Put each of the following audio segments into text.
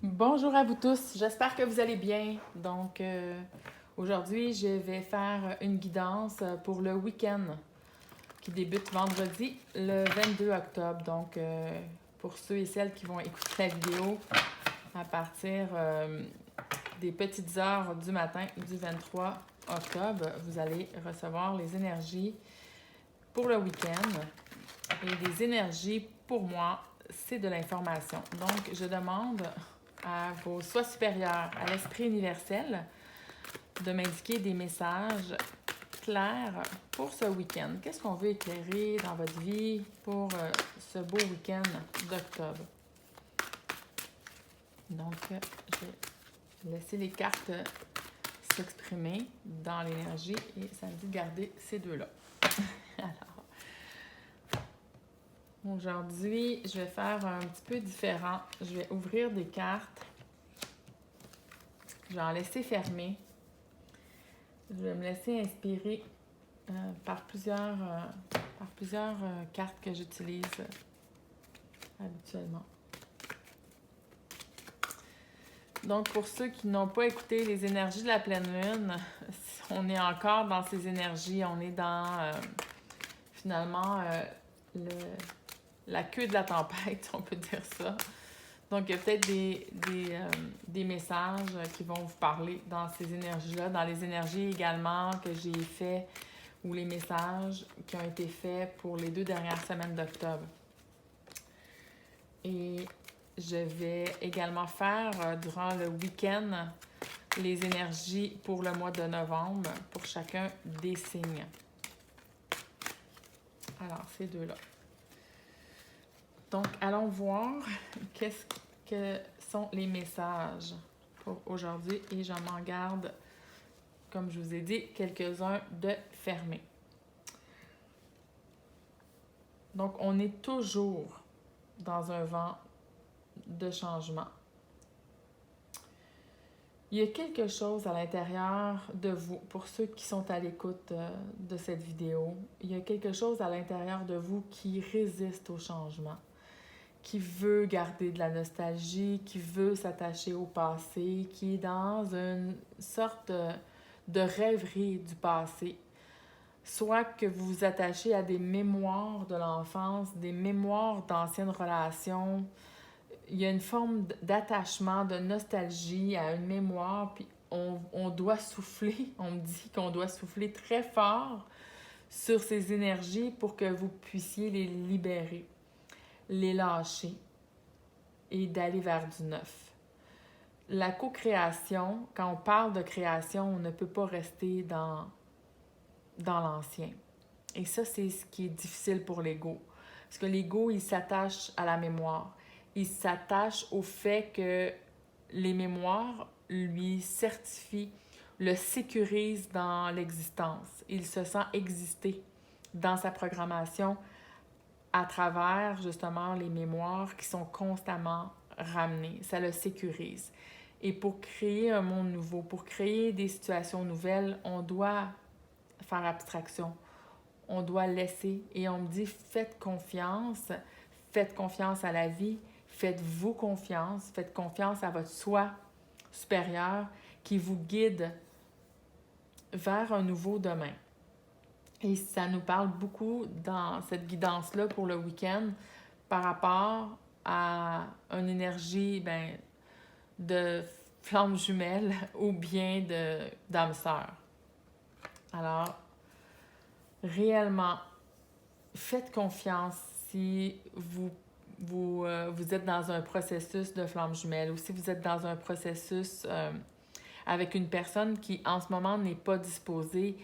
Bonjour à vous tous, j'espère que vous allez bien. Donc, aujourd'hui, je vais faire une guidance pour le week-end qui débute vendredi, le 22 octobre. Donc, pour ceux et celles qui vont écouter la vidéo à partir des petites heures du matin du 23 octobre, vous allez recevoir les énergies pour le week-end. Et les énergies, pour moi, c'est de l'information. Donc, je demande à vos soi supérieurs, à l'esprit universel, de m'indiquer des messages clairs pour ce week-end. Qu'est-ce qu'on veut éclairer dans votre vie pour ce beau week-end d'octobre? Donc, je vais laisser les cartes s'exprimer dans l'énergie et ça me dit de garder ces deux-là. Alors, aujourd'hui, je vais faire un petit peu différent. Je vais ouvrir des cartes. Je vais en laisser fermer. Je vais me laisser inspirer par plusieurs cartes que j'utilise habituellement. Donc, pour ceux qui n'ont pas écouté les énergies de la pleine lune, on est encore dans ces énergies. On est dans, finalement, la queue de la tempête, on peut dire ça. Donc, il y a peut-être des messages qui vont vous parler dans ces énergies-là, dans les énergies également que j'ai fait ou les messages qui ont été faits pour les 2 dernières semaines d'octobre. Et je vais également faire durant le week-end les énergies pour le mois de novembre pour chacun des signes. Alors, ces deux-là. Donc, allons voir qu'est-ce que sont les messages pour aujourd'hui et j'en m'en garde, comme je vous ai dit, quelques-uns de fermés. Donc, on est toujours dans un vent de changement. Il y a quelque chose à l'intérieur de vous, pour ceux qui sont à l'écoute de cette vidéo, il y a quelque chose à l'intérieur de vous qui résiste au changement, qui veut garder de la nostalgie, qui veut s'attacher au passé, qui est dans une sorte de rêverie du passé. Soit que vous vous attachez à des mémoires de l'enfance, des mémoires d'anciennes relations. Il y a une forme d'attachement, de nostalgie à une mémoire, puis on doit souffler, on me dit qu'on doit souffler très fort sur ces énergies pour que vous puissiez les libérer, les lâcher et d'aller vers du neuf. La co-création, quand on parle de création, on ne peut pas rester dans l'ancien. Et ça, c'est ce qui est difficile pour l'ego. Parce que l'ego, il s'attache à la mémoire. Il s'attache au fait que les mémoires lui certifient, le sécurisent dans l'existence. Il se sent exister dans sa programmation à travers, justement, les mémoires qui sont constamment ramenées. Ça le sécurise. Et pour créer un monde nouveau, pour créer des situations nouvelles, on doit faire abstraction. On doit laisser. Et on me dit, faites confiance à la vie, faites-vous confiance, faites confiance à votre soi supérieur qui vous guide vers un nouveau demain. Et ça nous parle beaucoup dans cette guidance-là pour le week-end par rapport à une énergie de flamme jumelle ou bien d'âme sœur. Alors, réellement, faites confiance si vous êtes dans un processus de flamme jumelle ou si vous êtes dans un processus avec une personne qui, en ce moment, n'est pas disposée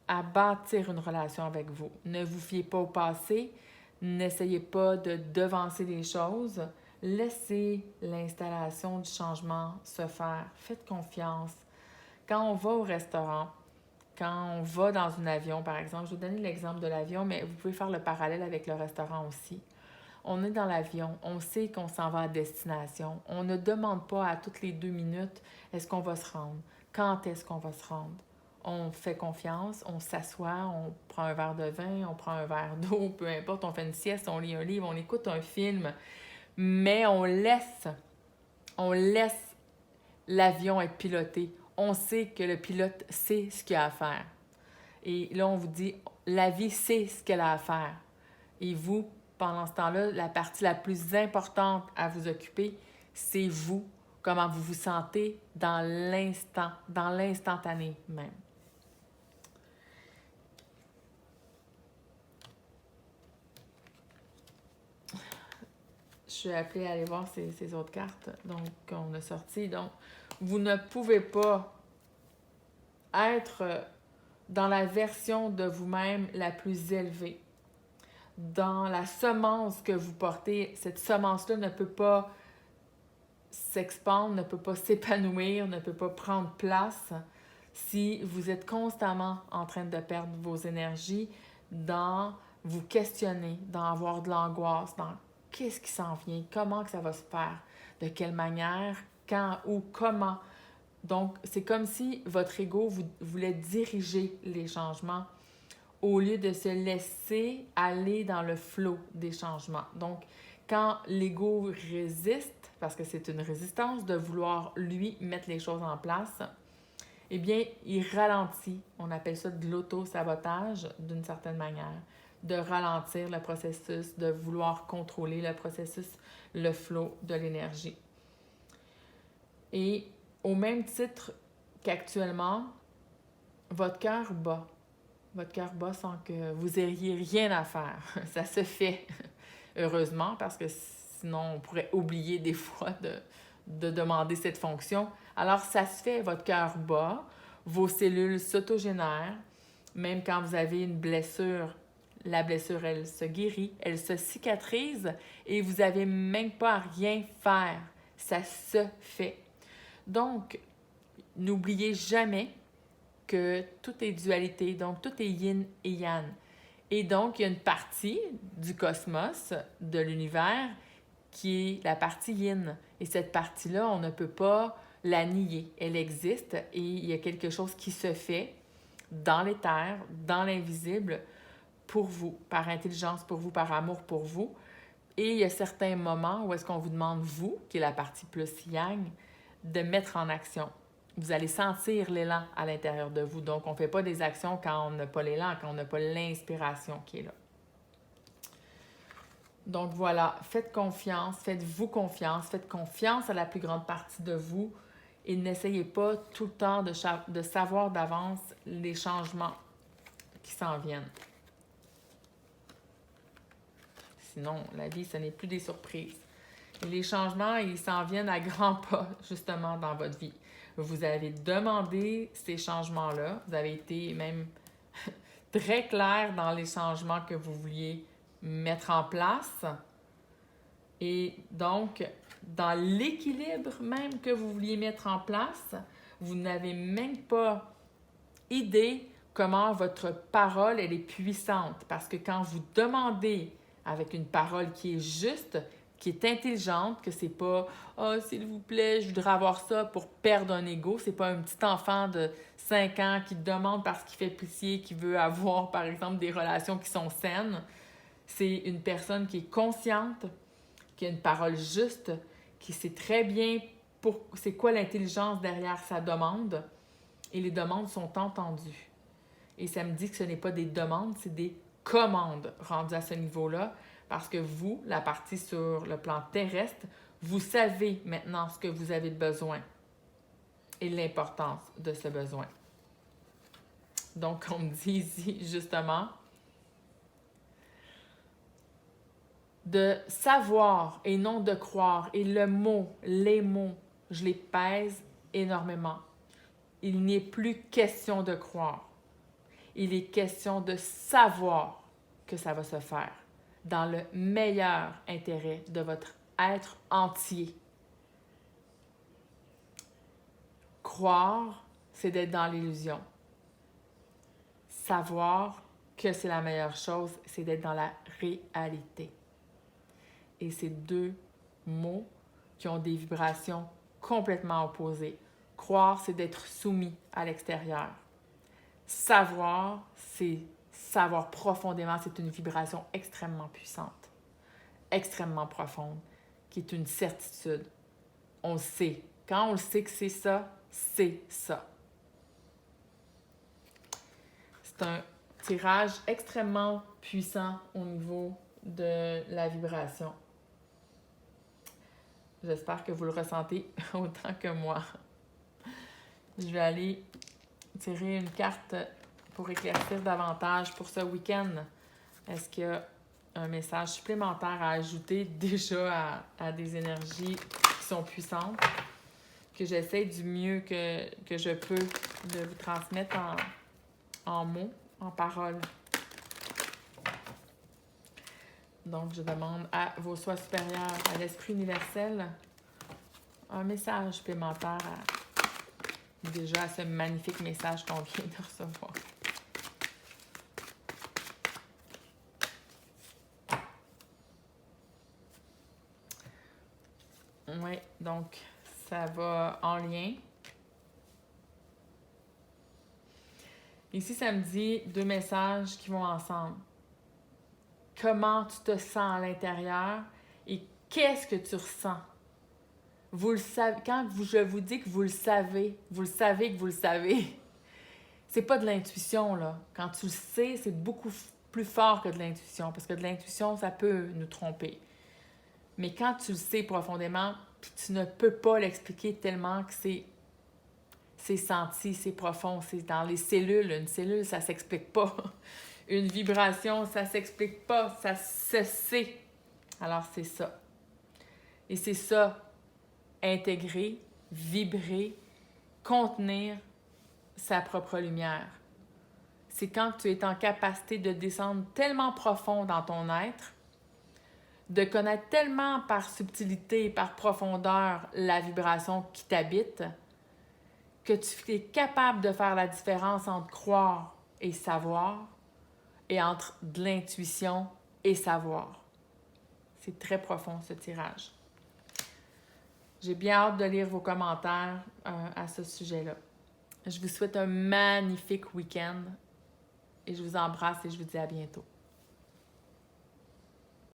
à bâtir une relation avec vous. Ne vous fiez pas au passé, n'essayez pas de devancer les choses, laissez l'installation du changement se faire. Faites confiance. Quand on va au restaurant, quand on va dans un avion, par exemple, je vais vous donner l'exemple de l'avion, mais vous pouvez faire le parallèle avec le restaurant aussi. On est dans l'avion, on sait qu'on s'en va à destination. On ne demande pas à toutes les 2 minutes est-ce qu'on va se rendre, quand est-ce qu'on va se rendre. On fait confiance, on s'assoit, on prend un verre de vin, on prend un verre d'eau, peu importe, on fait une sieste, on lit un livre, on écoute un film, mais on laisse On laisse l'avion être piloté. On sait que le pilote sait ce qu'il a à faire. Et là, on vous dit, la vie sait ce qu'elle a à faire. Et vous, pendant ce temps-là, la partie la plus importante à vous occuper, c'est vous, comment vous vous sentez dans l'instant, dans l'instantané même. Je suis appelée à aller voir ces autres cartes qu'on a sorties. Donc, vous ne pouvez pas être dans la version de vous-même la plus élevée. Dans la semence que vous portez, cette semence-là ne peut pas s'expandre, ne peut pas s'épanouir, ne peut pas prendre place si vous êtes constamment en train de perdre vos énergies dans vous questionner, dans avoir de l'angoisse, dans qu'est-ce qui s'en vient, comment que ça va se faire, de quelle manière, quand, où, comment. Donc, c'est comme si votre ego voulait diriger les changements au lieu de se laisser aller dans le flot des changements. Donc, quand l'ego résiste, parce que c'est une résistance de vouloir, lui, mettre les choses en place, eh bien, il ralentit. On appelle ça de l'auto-sabotage d'une certaine manière, de ralentir le processus, de vouloir contrôler le processus, le flot de l'énergie. Et au même titre qu'actuellement, votre cœur bat. Votre cœur bat sans que vous ayez rien à faire. Ça se fait, heureusement, parce que sinon, on pourrait oublier des fois de demander cette fonction. Alors, ça se fait, votre cœur bat, vos cellules s'autogénèrent. Même quand vous avez une blessure, la blessure, elle se guérit, elle se cicatrise et vous n'avez même pas à rien faire. Ça se fait. Donc, n'oubliez jamais que tout est dualité, donc tout est yin et yang. Et donc, il y a une partie du cosmos, de l'univers, qui est la partie yin. Et cette partie-là, on ne peut pas la nier. Elle existe et il y a quelque chose qui se fait dans l'éther, dans l'invisible, pour vous, par intelligence pour vous, par amour pour vous. Et il y a certains moments où est-ce qu'on vous demande, vous, qui est la partie plus yang, de mettre en action. Vous allez sentir l'élan à l'intérieur de vous. Donc, on ne fait pas des actions quand on n'a pas l'élan, quand on n'a pas l'inspiration qui est là. Donc voilà, faites confiance, faites-vous confiance, faites confiance à la plus grande partie de vous et n'essayez pas tout le temps de savoir d'avance les changements qui s'en viennent. Sinon, la vie, ce n'est plus des surprises. Et les changements, ils s'en viennent à grands pas, justement, dans votre vie. Vous avez demandé ces changements-là. Vous avez été même très clair dans les changements que vous vouliez mettre en place. Et donc, dans l'équilibre même que vous vouliez mettre en place, vous n'avez même pas idée comment votre parole, elle est puissante. Parce que quand vous demandez avec une parole qui est juste, qui est intelligente, que c'est pas « Ah, s'il vous plaît, je voudrais avoir ça pour perdre un ego ». C'est pas un petit enfant de 5 ans qui demande parce qu'il fait pitié, qui veut avoir, par exemple, des relations qui sont saines. C'est une personne qui est consciente, qui a une parole juste, qui sait très bien c'est quoi l'intelligence derrière sa demande. Et les demandes sont entendues. Et ça me dit que ce n'est pas des demandes, c'est des commandes rendues à ce niveau-là. Parce que vous, la partie sur le plan terrestre, vous savez maintenant ce que vous avez besoin et l'importance de ce besoin. Donc, on me dit ici, justement, de savoir et non de croire. Et les mots, je les pèse énormément. Il n'est plus question de croire. Il est question de savoir que ça va se faire dans le meilleur intérêt de votre être entier. Croire, c'est d'être dans l'illusion. Savoir que c'est la meilleure chose, c'est d'être dans la réalité. Et c'est deux mots qui ont des vibrations complètement opposées. Croire, c'est d'être soumis à l'extérieur. Savoir, c'est savoir profondément, c'est une vibration extrêmement puissante, extrêmement profonde, qui est une certitude. on le sait. Quand on le sait que c'est ça, c'est ça. C'est un tirage extrêmement puissant au niveau de la vibration. J'espère que vous le ressentez autant que moi. Je vais aller tirer une carte pour éclaircir davantage pour ce week-end. Est-ce qu'il y a un message supplémentaire à ajouter déjà à des énergies qui sont puissantes, que j'essaie du mieux que je peux de vous transmettre en mots, en paroles. Donc, je demande à vos soins supérieurs, à l'esprit universel, un message supplémentaire déjà à ce magnifique message qu'on vient de recevoir. Oui, donc ça va en lien. Ici, ça me dit 2 messages qui vont ensemble. Comment tu te sens à l'intérieur et qu'est-ce que tu ressens? Vous le savez, quand je vous dis que vous le savez que vous le savez. C'est pas de l'intuition, là. Quand tu le sais, c'est beaucoup plus fort que de l'intuition, parce que de l'intuition, ça peut nous tromper. Mais quand tu le sais profondément, puis tu ne peux pas l'expliquer tellement que c'est senti, c'est profond, c'est dans les cellules. Une cellule, ça s'explique pas. Une vibration, ça s'explique pas, ça se sait. Alors, c'est ça. Et c'est ça, intégrer, vibrer, contenir sa propre lumière. C'est quand tu es en capacité de descendre tellement profond dans ton être, de connaître tellement par subtilité, par profondeur la vibration qui t'habite, que tu es capable de faire la différence entre croire et savoir, et entre de l'intuition et savoir. C'est très profond, ce tirage. J'ai bien hâte de lire vos commentaires à ce sujet-là. Je vous souhaite un magnifique week-end et je vous embrasse et je vous dis à bientôt.